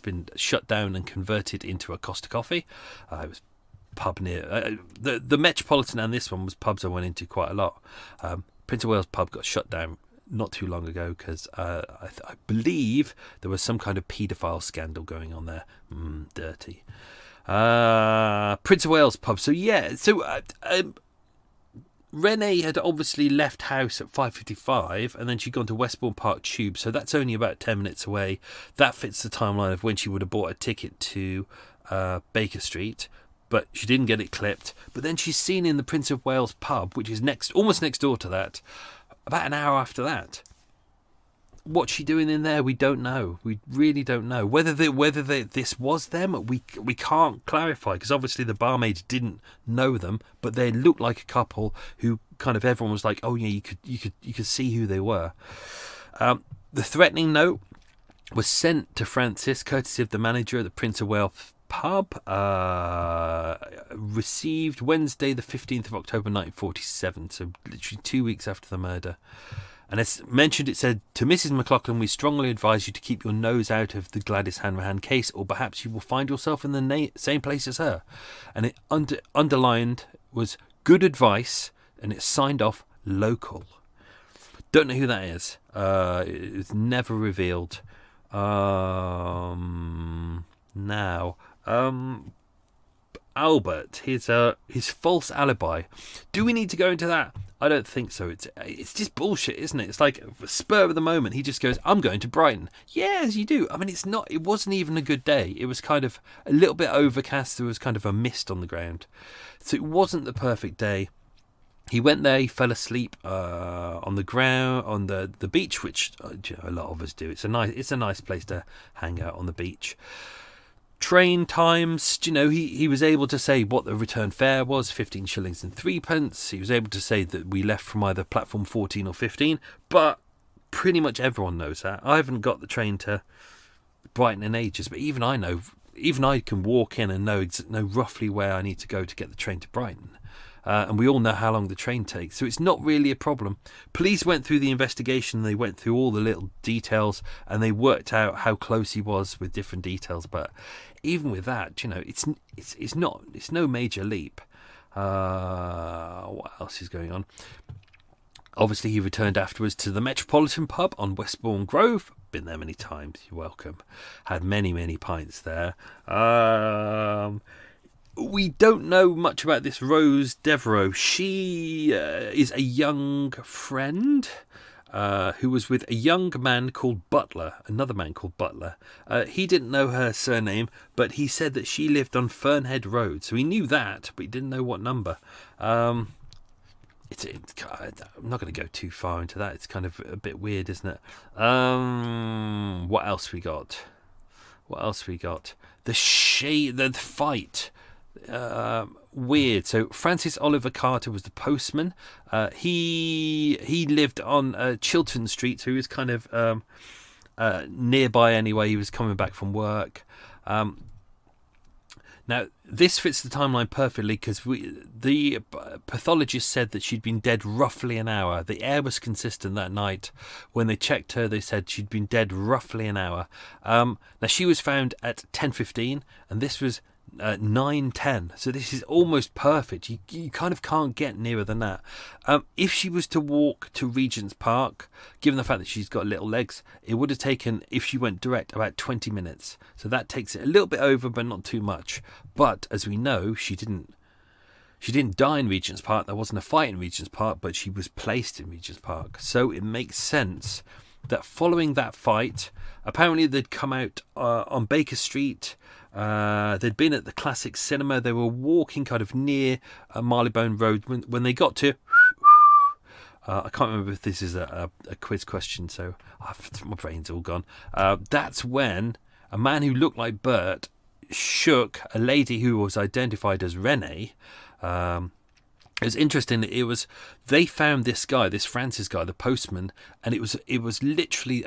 been shut down and converted into a Costa Coffee. It was a pub near the Metropolitan, and this one was pubs I went into quite a lot. Prince of Wales pub got shut down not too long ago, because I believe there was some kind of paedophile scandal going on there. Dirty. Prince of Wales pub. So Renee had obviously left house at 5:55, and then she'd gone to Westbourne Park Tube, so that's only about 10 minutes away. That fits the timeline of when she would have bought a ticket to Baker Street, but she didn't get it clipped. But then she's seen in the Prince of Wales pub, which is almost next door to that, about an hour after that. What's she doing in there? We don't know. We really don't know. Whether this was them, we can't clarify, because obviously the barmaid didn't know them, but they looked like a couple who kind of everyone was like, oh yeah, you could see who they were. The threatening note was sent to Francis, courtesy of the manager at the Prince of Wales pub. Received Wednesday, the 15th of October, 1947. So literally 2 weeks after the murder. And as mentioned, it said, to Mrs. McLaughlin, we strongly advise you to keep your nose out of the Gladys Hanrahan case, or perhaps you will find yourself in the same place as her. And it underlined was good advice, and it's signed off local. Don't know who that is. It's never revealed. Now, Albert, his false alibi. Do we need to go into that? I don't think so. It's just bullshit, isn't it? It's like a spur of the moment. He just goes, I'm going to Brighton. Yes, you do. I mean, it wasn't even a good day. It was kind of a little bit overcast. There was kind of a mist on the ground. So it wasn't the perfect day. He went there, he fell asleep on the ground, on the beach, which a lot of us do. It's a nice place to hang out on the beach. Train times, he was able to say what the return fare was, 15 shillings and 3p. He was able to say that we left from either platform 14 or 15, but pretty much everyone knows that. I haven't got the train to Brighton in ages, but even I can walk in and know roughly where I need to go to get the train to Brighton. And we all know how long the train takes, so it's not really a problem. Police went through the investigation, they went through all the little details, and they worked out how close he was with different details. But even with that, it's no major leap. What else is going on? Obviously, he returned afterwards to the Metropolitan pub on Westbourne Grove. Been there many times. You're welcome. Had many, many pints there. We don't know much about this Rose Devereaux. She is a young friend who was with a young man called Butler, another man called Butler. He didn't know her surname, but he said that she lived on Fernhead Road. So he knew that, but he didn't know what number. I'm not going to go too far into that. It's kind of a bit weird, isn't it? What else we got? The fight. Weird. So Francis Oliver Carter was the postman. He lived on Chiltern Street, so he was kind of nearby anyway. He was coming back from work. Now this fits the timeline perfectly, because the pathologist said that she'd been dead roughly an hour. The air was consistent that night. When they checked her, they said she'd been dead roughly an hour. Now she was found at 10:15, and this was 9:10, so this is almost perfect. You kind of can't get nearer than that. If she was to walk to Regent's Park, given the fact that she's got little legs, it would have taken, if she went direct, about 20 minutes. So that takes it a little bit over, but not too much. But as we know, she didn't die in Regent's Park. There wasn't a fight in Regent's Park, but she was placed in Regent's Park. So it makes sense that following that fight, apparently they'd come out on Baker Street. They'd been at the Classic Cinema. They were walking kind of near Marylebone Road when they got to... I can't remember if this is a quiz question, so my brain's all gone. That's when a man who looked like Bert shook a lady who was identified as Renee. It was interesting that they found this guy, this Francis guy, the postman, and it was literally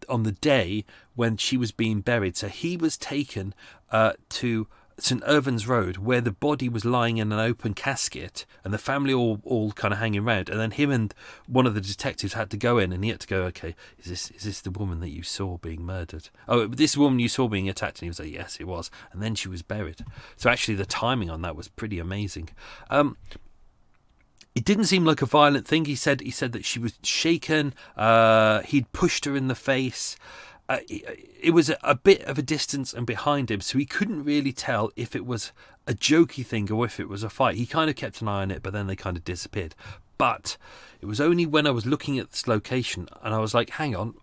on the day when she was being buried. So he was taken to St Irvan's Road, where the body was lying in an open casket, and the family all kind of hanging around. And then him and one of the detectives had to go in, and he had to go, okay, is this the woman that you saw being murdered? Oh, this woman you saw being attacked? And he was like, yes, it was. And then she was buried. So actually the timing on that was pretty amazing. It didn't seem like a violent thing. He said that she was shaken. He'd pushed her in the face. It was a bit of a distance and behind him, so he couldn't really tell if it was a jokey thing or if it was a fight. He kind of kept an eye on it, but then they kind of disappeared. But it was only when I was looking at this location and I was like, hang on,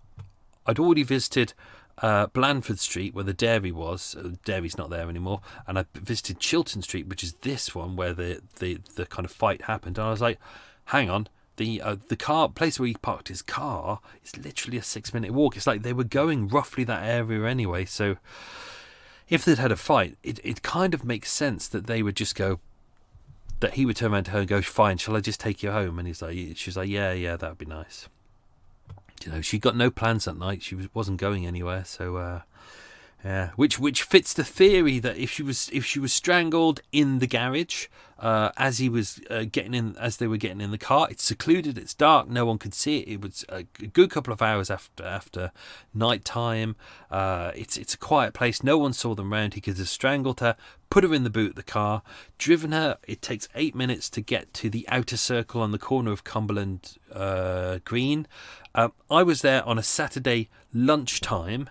I'd already visited Blandford Street where the dairy was. Dairy's not there anymore. And I visited Chiltern Street, which is this one where the kind of fight happened. And I was like, hang on, the place where he parked his car is literally a 6-minute walk. It's like they were going roughly that area anyway. So if they'd had a fight, it kind of makes sense that they would just go, that he would turn around to her and go, fine, shall I just take you home? And she's like, yeah, that'd be nice. You know, she got no plans that night. She wasn't going anywhere. So, yeah, which fits the theory that if she was strangled in the garage, as he was as they were getting in the car, it's secluded, it's dark, no one could see it. It was a good couple of hours after night time. It's a quiet place. No one saw them round. He could have strangled her, put her in the boot of the car, driven her. It takes 8 minutes to get to the outer circle on the corner of Cumberland Green. I was there on a Saturday lunchtime,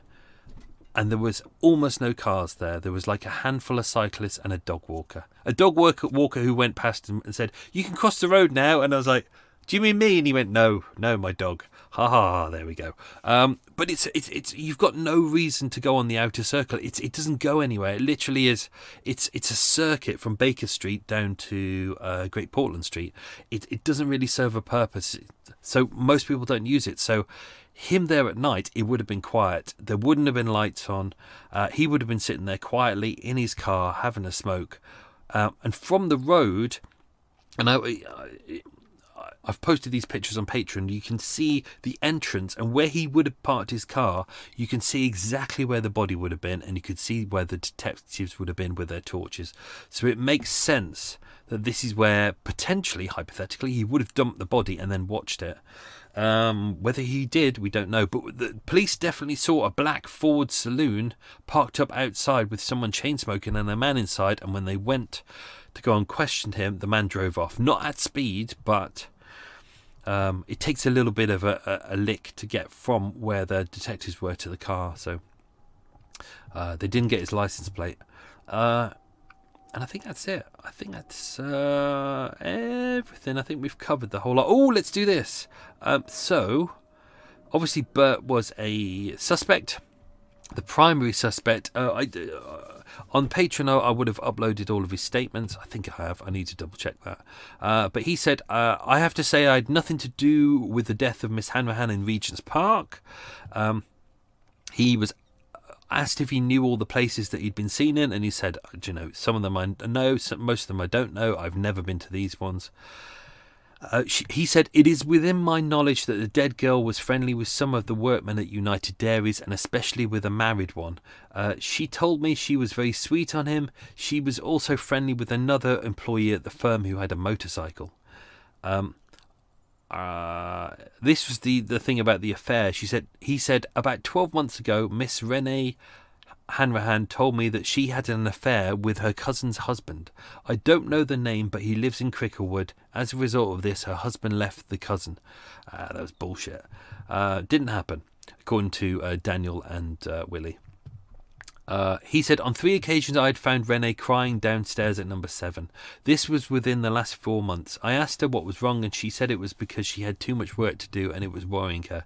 and there was almost no cars there. There was like a handful of cyclists and a dog walker. A dog walker who went past him and said, "You can cross the road now." And I was like, "Do you mean me?" And he went, "No, my dog." Ha ha ha! There we go. But it's you've got no reason to go on the outer circle. It doesn't go anywhere. It literally is. It's a circuit from Baker Street down to Great Portland Street. It doesn't really serve a purpose. So most people don't use it. So him there at night, it would have been quiet. There wouldn't have been lights on. He would have been sitting there quietly in his car having a smoke. And from the road, and I've posted these pictures on Patreon. You can see the entrance and where he would have parked his car. You can see exactly where the body would have been, and you could see where the detectives would have been with their torches. So it makes sense that this is where, potentially, hypothetically, he would have dumped the body and then watched it. Whether he did, we don't know. But the police definitely saw a black Ford saloon parked up outside with someone chain smoking and a man inside. And when they went to go and question him, the man drove off. Not at speed, but it takes a little bit of a lick to get from where the detectives were to the car. So they didn't get his license plate. And I think that's it. I think that's everything. I think we've covered the whole lot. Oh, let's do this. So, obviously, Bert was a suspect, the primary suspect. On Patreon, I would have uploaded all of his statements. I think I have. I need to double check that. But he said, I have to say I had nothing to do with the death of Miss Hanrahan in Regent's Park. He was asked if he knew all the places that he'd been seen in, and he said, some of them I know, most of them I don't know. I've never been to these ones. He said, it is within my knowledge that the dead girl was friendly with some of the workmen at United Dairies, and especially with a married one. She told me she was very sweet on him. She was also friendly with another employee at the firm who had a motorcycle. This was the thing about the affair. He said, about 12 months ago, Miss Renee Hanrahan told me that she had an affair with her cousin's husband. I don't know the name, but he lives in Cricklewood. As a result of this, her husband left the cousin. That was bullshit. Didn't happen, according to Daniel and Willie. He said, on 3 occasions I had found Renee crying downstairs at number 7. This was within the last 4 months. I asked her what was wrong, and she said it was because she had too much work to do and it was worrying her.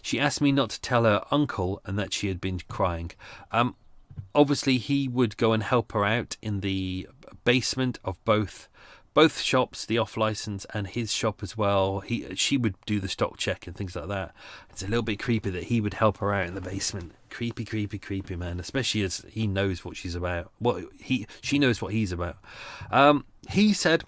She asked me not to tell her uncle and that she had been crying. Obviously, he would go and help her out in the basement of both shops, the off license and his shop as well. She would do the stock check and things like that. It's a little bit creepy that he would help her out in the basement. Creepy, man. Especially as he knows what she's about. She knows what he's about. He said,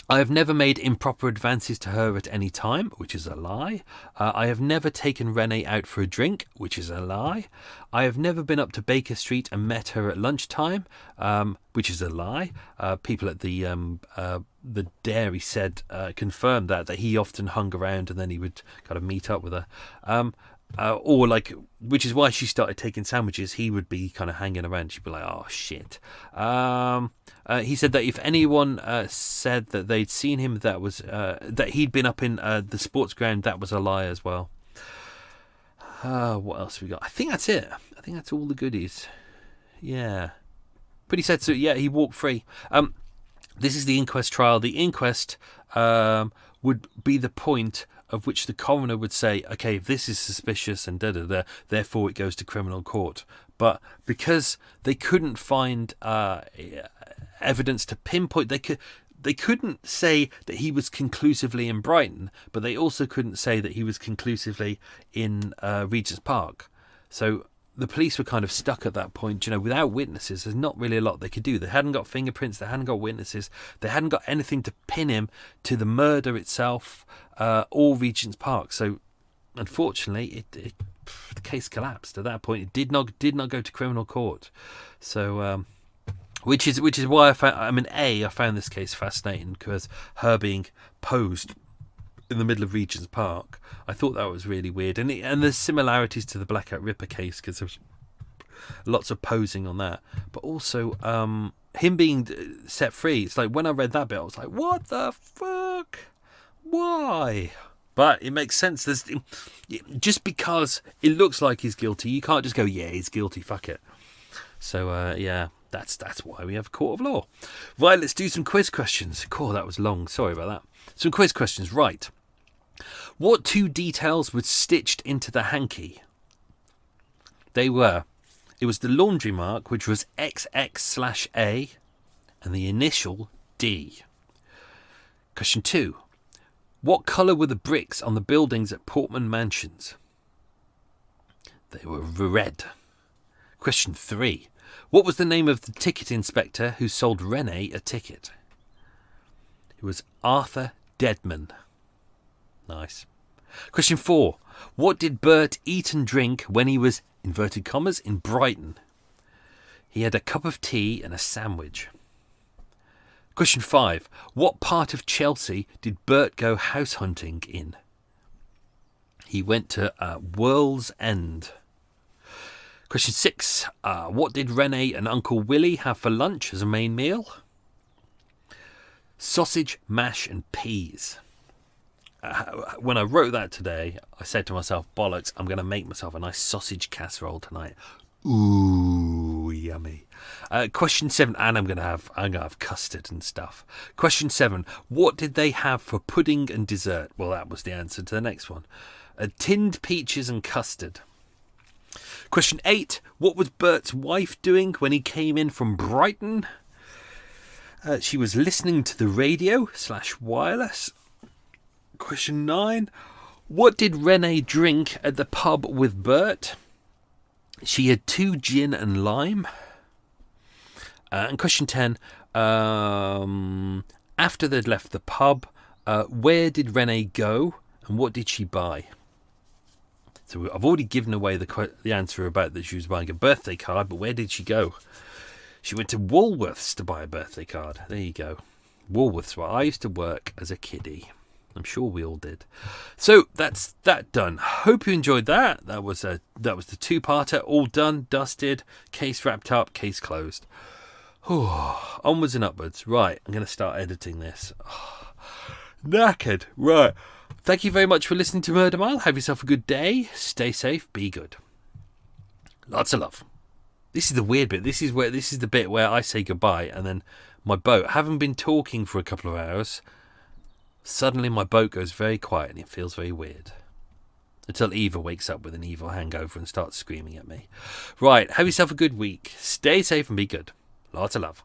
I have never made improper advances to her at any time, which is a lie. I have never taken Renee out for a drink, which is a lie. I have never been up to Baker Street and met her at lunchtime, which is a lie. People at the dairy confirmed that he often hung around and then he would kind of meet up with her. or like, which is why she started taking sandwiches. He would be kind of hanging around. She'd be like, "Oh shit." He said that if anyone said that they'd seen him, that he'd been up in the sports ground, that was a lie as well. What else we got? I think that's it. I think that's all the goodies. Yeah, pretty sad. So yeah, he walked free. This is the inquest trial. The inquest would be the point of which the coroner would say, okay, if this is suspicious and therefore it goes to criminal court. But because they couldn't find evidence to pinpoint, they couldn't say that he was conclusively in Brighton, but they also couldn't say that he was conclusively in Regent's Park. So the police were kind of stuck at that point. Without witnesses, there's not really a lot they could do. They hadn't got fingerprints, they hadn't got witnesses, they hadn't got anything to pin him to the murder itself or Regent's Park. So unfortunately, the case collapsed at that point. It did not go to criminal court. So which is why I found this case fascinating, because her being posed in the middle of Regent's Park, I thought that was really weird, and there's similarities to the Blackout Ripper case because there's lots of posing on that, but also him being set free. It's like when I read that bit, I was like, what the fuck? Why? But it makes sense. Just because it looks like he's guilty, you can't just go, yeah, he's guilty, fuck it. So yeah, that's why we have a court of law. Right, let's do some quiz questions. Cool, that was long. Sorry about that. Some quiz questions. Right. What two details were stitched into the hanky? It was the laundry mark, which was XX/A, and the initial D. Question 2. What colour were the bricks on the buildings at Portman Mansions? They were red. Question 3. What was the name of the ticket inspector who sold Renee a ticket? It was Arthur Deadman. Nice. Question 4. What did Bert eat and drink when he was, inverted commas, in Brighton? He had a cup of tea and a sandwich. Question 5. What part of Chelsea did Bert go house hunting in? He went to World's End. Question 6. What did Renee and Uncle Willie have for lunch as a main meal? Sausage, mash and peas. When I wrote that today, I said to myself, bollocks, I'm going to make myself a nice sausage casserole tonight. Ooh, yummy. Question 7, and I'm going to have custard and stuff. Question 7, what did they have for pudding and dessert? Well, that was the answer to the next one. Tinned peaches and custard. Question 8, what was Bert's wife doing when he came in from Brighton? She was listening to the radio / wireless. Question 9. What did Renee drink at the pub with Bert? She had 2 gin and lime. And question 10. After they'd left the pub, where did Renee go and what did she buy? So I've already given away the answer about that she was buying a birthday card, but where did she go? She went to Woolworths to buy a birthday card. There you go. Woolworths, where I used to work as a kiddie. I'm sure we all did. So that's that done. Hope you enjoyed that. That was the 2-parter. All done, dusted, case wrapped up, case closed. Onwards and upwards. Right, I'm going to start editing this. Knackered. Right. Thank you very much for listening to Murder Mile. Have yourself a good day. Stay safe. Be good. Lots of love. This is the weird bit. This is the bit where I say goodbye and then my boat, having been talking for a couple of hours, suddenly my boat goes very quiet and it feels very weird. Until Eva wakes up with an evil hangover and starts screaming at me. Right, have yourself a good week. Stay safe and be good. Lots of love.